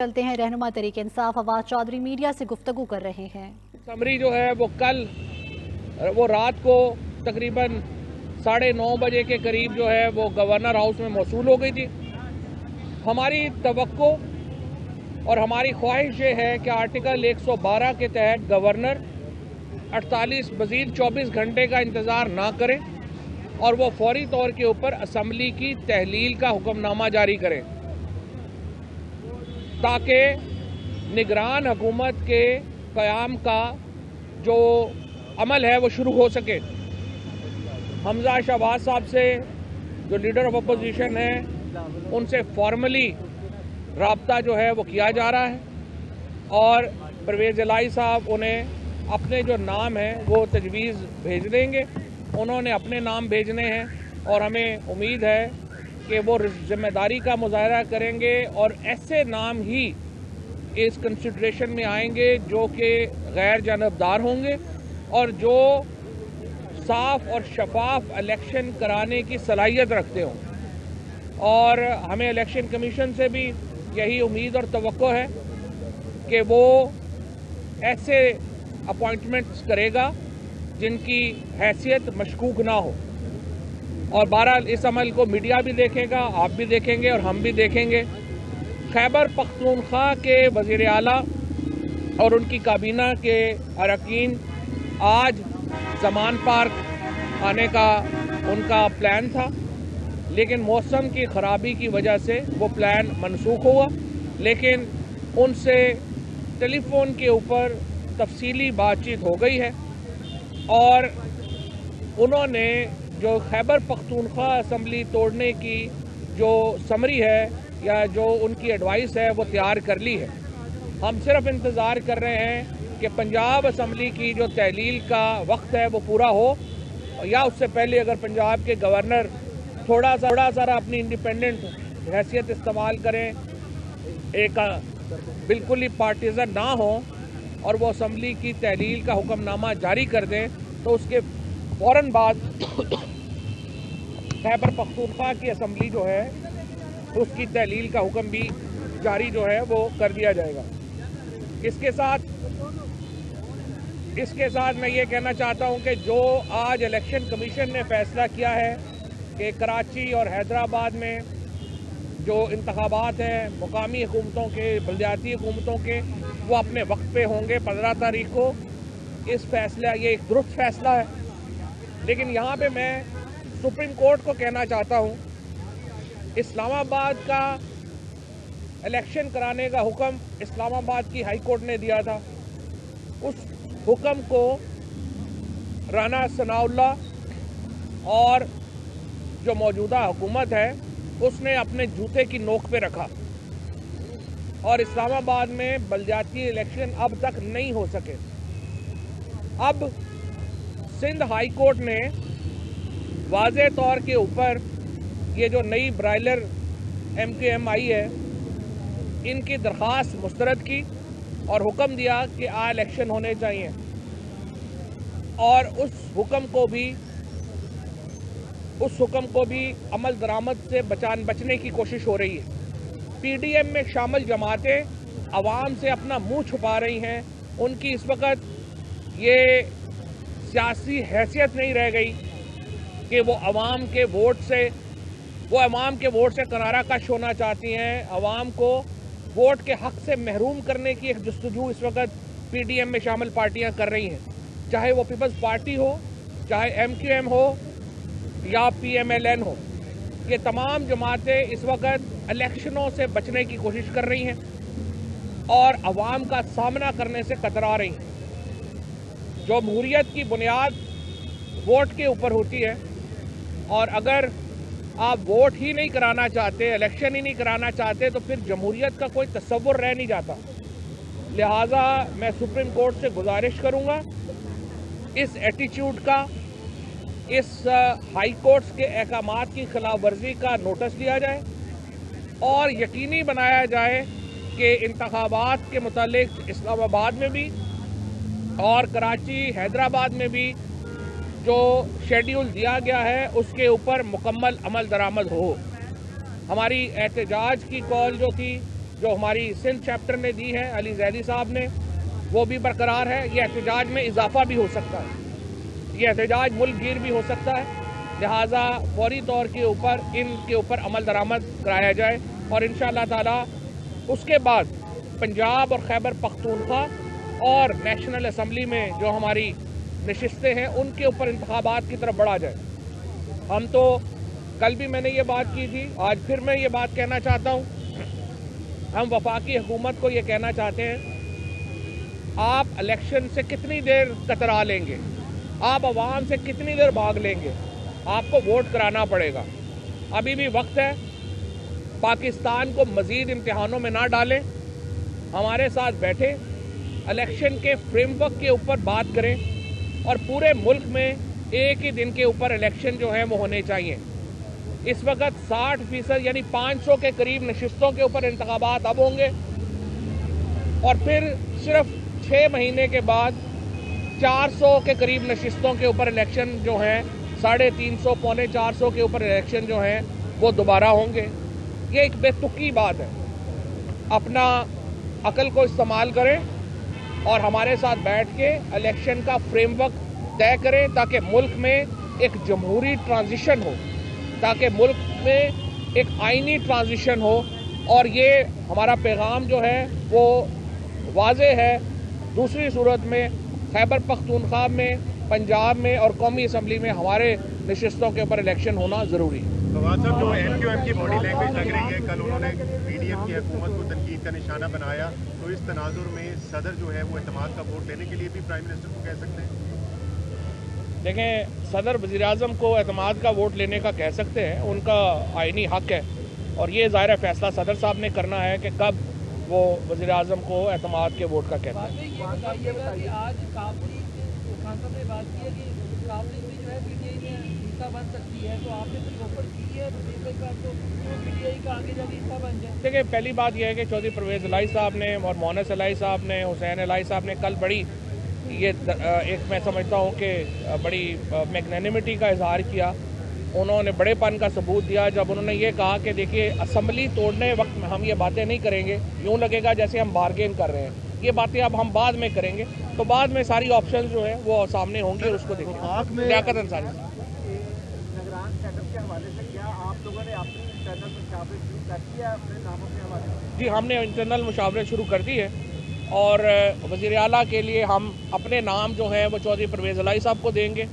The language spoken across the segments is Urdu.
چلتے ہیں رہنما تحریک انصاف فواد چودھری میڈیا سے گفتگو کر رہے ہیں۔ سمری جو ہے وہ کل وہ رات کو تقریباً 9:30 بجے کے قریب جو ہے وہ گورنر ہاؤس میں موصول ہو گئی تھی۔ ہماری توقع اور ہماری خواہش یہ ہے کہ آرٹیکل 112 کے تحت گورنر 24 گھنٹے کا انتظار نہ کرے اور وہ فوری طور کے اوپر اسمبلی کی تحلیل کا حکم نامہ جاری کرے تاکہ نگران حکومت کے قیام کا جو عمل ہے وہ شروع ہو سکے۔ حمزہ شہباز صاحب سے جو لیڈر آف اپوزیشن ہیں ان سے فارملی رابطہ جو ہے وہ کیا جا رہا ہے اور پرویز الہی صاحب انہیں اپنے جو نام ہیں وہ تجویز بھیج دیں گے۔ انہوں نے اپنے نام بھیجنے ہیں اور ہمیں امید ہے کہ وہ ذمہ داری کا مظاہرہ کریں گے اور ایسے نام ہی اس کنسیڈریشن میں آئیں گے جو کہ غیر جانبدار ہوں گے اور جو صاف اور شفاف الیکشن کرانے کی صلاحیت رکھتے ہوں۔ اور ہمیں الیکشن کمیشن سے بھی یہی امید اور توقع ہے کہ وہ ایسے اپوائنٹمنٹس کرے گا جن کی حیثیت مشکوک نہ ہو، اور بہرحال اس عمل کو میڈیا بھی دیکھے گا، آپ بھی دیکھیں گے اور ہم بھی دیکھیں گے۔ خیبر پختونخوا کے وزیر اعلیٰ اور ان کی کابینہ کے اراکین آج زمان پارک آنے کا ان کا پلان تھا، لیکن موسم کی خرابی کی وجہ سے وہ پلان منسوخ ہوا، لیکن ان سے ٹیلی فون کے اوپر تفصیلی بات چیت ہو گئی ہے اور انہوں نے جو خیبر پختونخوا اسمبلی توڑنے کی جو سمری ہے یا جو ان کی ایڈوائس ہے وہ تیار کر لی ہے۔ ہم صرف انتظار کر رہے ہیں کہ پنجاب اسمبلی کی جو تحلیل کا وقت ہے وہ پورا ہو، یا اس سے پہلے اگر پنجاب کے گورنر تھوڑا سا اپنی انڈیپینڈنٹ حیثیت استعمال کریں، ایک بالکل ہی پارٹیزن نہ ہوں اور وہ اسمبلی کی تحلیل کا حکم نامہ جاری کر دیں، تو اس کے فوراً بعد خیبر پختونخوا کی اسمبلی جو ہے اس کی تحلیل کا حکم بھی جاری جو ہے وہ کر دیا جائے گا۔ اس کے ساتھ میں یہ کہنا چاہتا ہوں کہ جو آج الیکشن کمیشن نے فیصلہ کیا ہے کہ کراچی اور حیدرآباد میں جو انتخابات ہیں مقامی حکومتوں کے، بلدیاتی حکومتوں کے، وہ اپنے وقت پہ ہوں گے 15 تاریخ کو، یہ ایک درست فیصلہ ہے۔ لیکن یہاں پہ میں سپریم کورٹ کو کہنا چاہتا ہوں، اسلام آباد کا الیکشن کرانے کا حکم اسلام آباد کی ہائی کورٹ نے دیا تھا، اس حکم کو رانا ثناء اللہ اور جو موجودہ حکومت ہے اس نے اپنے جوتے کی نوک پہ رکھا اور اسلام آباد میں بلدیاتی الیکشن اب تک نہیں ہو سکے۔ اب سندھ ہائی کورٹ نے واضح طور کے اوپر یہ جو نئی برائلر ایم کیو ایم آئی ہے ان کی درخواست مسترد کی اور حکم دیا کہ الیکشن ہونے چاہیے، اور اس حکم کو بھی عمل درآمد سے بچنے کی کوشش ہو رہی ہے۔ پی ڈی ایم میں شامل جماعتیں عوام سے اپنا منہ چھپا رہی ہیں، ان کی اس وقت یہ سیاسی حیثیت نہیں رہ گئی کہ وہ عوام کے ووٹ سے کنارہ کش ہونا چاہتی ہیں، عوام کو ووٹ کے حق سے محروم کرنے کی ایک جستجو اس وقت پی ڈی ایم میں شامل پارٹیاں کر رہی ہیں، چاہے وہ پیپلز پارٹی ہو، چاہے ایم کیو ایم ہو یا پی ایم ایل این ہو۔ یہ تمام جماعتیں اس وقت الیکشنوں سے بچنے کی کوشش کر رہی ہیں اور عوام کا سامنا کرنے سے کترا رہی ہیں۔ جمہوریت کی بنیاد ووٹ کے اوپر ہوتی ہے، اور اگر آپ ووٹ ہی نہیں کرانا چاہتے، الیکشن ہی نہیں کرانا چاہتے، تو پھر جمہوریت کا کوئی تصور رہ نہیں جاتا۔ لہٰذا میں سپریم کورٹ سے گزارش کروں گا اس ایٹیچیوڈ کا، اس ہائی کورٹس کے احکامات کی خلاف ورزی کا نوٹس لیا جائے اور یقینی بنایا جائے کہ انتخابات کے متعلق اسلام آباد میں بھی اور کراچی حیدرآباد میں بھی جو شیڈیول دیا گیا ہے اس کے اوپر مکمل عمل درآمد ہو۔ ہماری احتجاج کی کال جو تھی جو ہماری سندھ چیپٹر نے دی ہے علی زیدی صاحب نے وہ بھی برقرار ہے. یہ احتجاج میں اضافہ بھی ہو سکتا ہے, یہ احتجاج ملک گیر بھی ہو سکتا ہے, لہٰذا فوری طور کے اوپر ان کے اوپر عمل درآمد کرایا جائے اور انشاءاللہ تعالی اس کے بعد پنجاب اور خیبر پختونخوا اور نیشنل اسمبلی میں جو ہماری نشستیں ہیں ان کے اوپر انتخابات کی طرف بڑھا جائے. ہم تو کل بھی میں نے یہ بات کی تھی, آج پھر میں یہ بات کہنا چاہتا ہوں, ہم وفاقی حکومت کو یہ کہنا چاہتے ہیں آپ الیکشن سے کتنی دیر کترا لیں گے, آپ عوام سے کتنی دیر بھاگ لیں گے, آپ کو ووٹ کرانا پڑے گا. ابھی بھی وقت ہے, پاکستان کو مزید امتحانوں میں نہ ڈالیں, ہمارے ساتھ بیٹھے الیکشن کے فریم ورک کے اوپر بات کریں اور پورے ملک میں ایک ہی دن کے اوپر الیکشن جو ہیں وہ ہونے چاہیے. اس وقت 60% یعنی 500 کے قریب نشستوں کے اوپر انتخابات اب ہوں گے اور پھر صرف 6 مہینے کے بعد 400 کے قریب نشستوں کے اوپر الیکشن جو ہیں 350 پونے 400 کے اوپر الیکشن جو ہیں وہ دوبارہ ہوں گے. یہ ایک بے تکی بات ہے. اپنا عقل کو استعمال کریں اور ہمارے ساتھ بیٹھ کے الیکشن کا فریم ورک طے کریں تاکہ ملک میں ایک جمہوری ٹرانزیشن ہو, تاکہ ملک میں ایک آئینی ٹرانزیشن ہو. اور یہ ہمارا پیغام جو ہے وہ واضح ہے. دوسری صورت میں خیبر پختونخوا میں, پنجاب میں اور قومی اسمبلی میں ہمارے نشستوں کے اوپر الیکشن ہونا ضروری ہے. فواد صاحب, جو ایم کیو ایم کی باڈی لینگویج لگ رہی ہے, کل انہوں نے پی ڈی ایم کی حکومت کو تنقید کا نشانہ بنایا, تو اس تناظر میں صدر جو ہے وہ اعتماد کا ووٹ لینے کے لیے بھی پرائم منسٹر کو کہہ سکتے ہیں؟ دیکھیں, صدر وزیر اعظم کو اعتماد کا ووٹ لینے کا کہہ سکتے ہیں, ان کا آئینی حق ہے اور یہ ظاہر فیصلہ صدر صاحب نے کرنا ہے کہ کب وہ وزیر اعظم کو اعتماد کے ووٹ کا کہتا ہے. آج کابلی خان صاحب نے بات کی ہے کہ کابلی سے جو ہے پی ٹی آئی میں حصہ بن سکتی ہے, تو آپ نے کوئی آفر کی ہے تو پی ٹی آئی کا آگے جا کے حصہ بن جائے؟ دیکھیں, پہلی بات یہ ہے کہ چودھری پرویز الہی صاحب نے اور مونس الہی صاحب نے, حسین الہی صاحب نے کل بڑی یہ ایک میں سمجھتا ہوں کہ بڑی میگنینیمٹی کا اظہار کیا. انہوں نے بڑے پن کا ثبوت دیا جب انہوں نے یہ کہا کہ دیکھیے اسمبلی توڑنے وقت میں ہم یہ باتیں نہیں کریں گے, یوں لگے گا جیسے ہم بارگین کر رہے ہیں. یہ باتیں اب ہم بعد میں کریں گے, تو بعد میں ساری آپشن جو ہیں وہ سامنے ہوں گے, اس کو دیکھیں گے. لیاقت انصاری نگران سیٹ اپ کے حوالے سے کیا آپ لوگوں نے اپنی انٹرنل مشاورت شروع کر دی ہے اپنے ناموں کے حوالے سے؟ جی, ہم نے انٹرنل مشاورت شروع کر دی ہے اور وزیر اعلیٰ کے لیے ہم اپنے نام جو ہیں وہ چودھری پرویز الہی صاحب کو دیں گے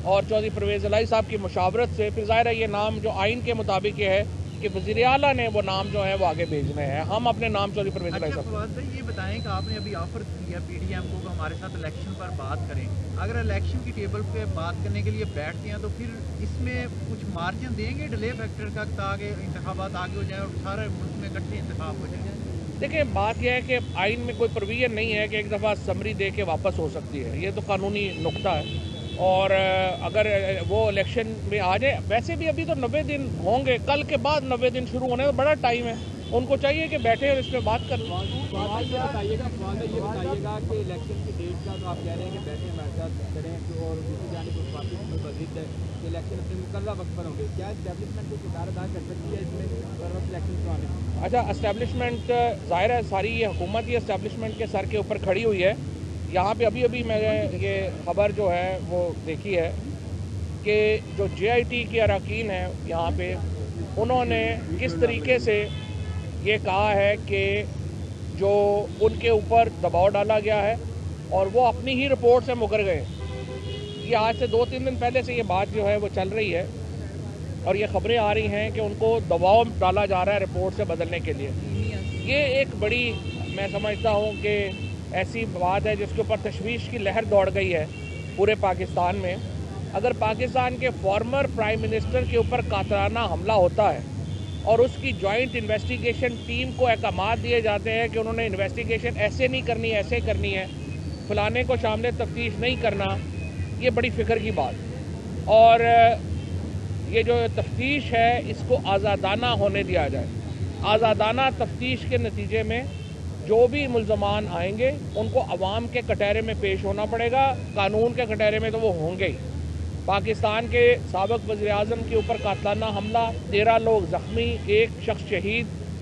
اور چودھری پرویز الہی صاحب کی مشاورت سے پھر ظاہر ہے یہ نام جو آئین کے مطابق یہ ہے کہ وزیر اعلیٰ نے وہ نام جو ہے وہ آگے بھیجنے ہیں. ہم اپنے نام چودھری پرویز الہی صاحب. فواد بھائی, یہ بتائیں کہ آپ نے ابھی آفر کیا پی ڈی ایم کو کہ ہمارے ساتھ الیکشن پر بات کریں, اگر الیکشن کی ٹیبل پہ بات کرنے کے لیے بیٹھتے ہیں تو پھر اس میں کچھ مارجن دیں گے ڈیلے فیکٹر کا تاکہ انتخابات آگے ہو جائیں اور سارے ملک میں اکٹھے انتخاب ہو جائیں؟ دیکھیں, بات یہ ہے کہ آئین میں کوئی پروویژن نہیں ہے کہ ایک دفعہ سمری دے کے واپس ہو سکتی ہے. یہ تو قانونی نقطہ ہے اور اگر وہ الیکشن میں آ جائے, ویسے بھی ابھی تو 90 دن ہوں گے, کل کے بعد 90 دن شروع ہونے کا بڑا ٹائم ہے. ان کو چاہیے کہ بیٹھے اور اس پہ بات کر لیں. یہ بتائیے گا کہ الیکشن کی ڈیٹ کا تو آپ کہہ رہے ہیں کہ بیٹھے ہمارے ساتھ کریں اور دوسری جانب مزید ہے کہ الیکشن اپنے مقررہ وقت پر ہوں گے, کیا اسٹیبلشمنٹ کو کردار ادا کر سکتی ہے اس میں پر وقت الیکشن کروانے میں؟ اچھا, اسٹیبلشمنٹ ظاہر ہے ساری یہ حکومت یہ اسٹیبلشمنٹ کے سر کے اوپر کھڑی ہوئی ہے. یہاں پہ ابھی میں نے یہ خبر جو ہے وہ دیکھی ہے کہ جو جے آئی ٹی کے اراکین ہیں یہاں پہ, انہوں نے کس طریقے سے یہ کہا ہے کہ جو ان کے اوپر دباؤ ڈالا گیا ہے اور وہ اپنی ہی رپورٹ سے مکر گئے. یہ آج سے 2-3 دن پہلے سے یہ بات جو ہے وہ چل رہی ہے اور یہ خبریں آ رہی ہیں کہ ان کو دباؤ ڈالا جا رہا ہے رپورٹ سے بدلنے کے لیے. یہ ایک بڑی میں سمجھتا ہوں کہ ایسی بات ہے جس کے اوپر تشویش کی لہر دوڑ گئی ہے پورے پاکستان میں. اگر پاکستان کے فارمر پرائم منسٹر کے اوپر قاطعانہ حملہ ہوتا ہے اور اس کی جوائنٹ انویسٹیگیشن ٹیم کو احکامات دیے جاتے ہیں کہ انہوں نے انویسٹیگیشن ایسے نہیں کرنی, ایسے کرنی ہے, فلانے کو شامل تفتیش نہیں کرنا, یہ بڑی فکر کی بات. اور یہ جو تفتیش ہے اس کو آزادانہ ہونے دیا جائے. آزادانہ تفتیش کے نتیجے میں جو بھی ملزمان آئیں گے ان کو عوام کے کٹہرے میں پیش ہونا پڑے گا, قانون کے کٹہرے میں تو وہ ہوں گے ہی. پاکستان کے سابق وزیر اعظم کے اوپر قاتلانہ حملہ, 13 لوگ زخمی, 1 شخص شہید,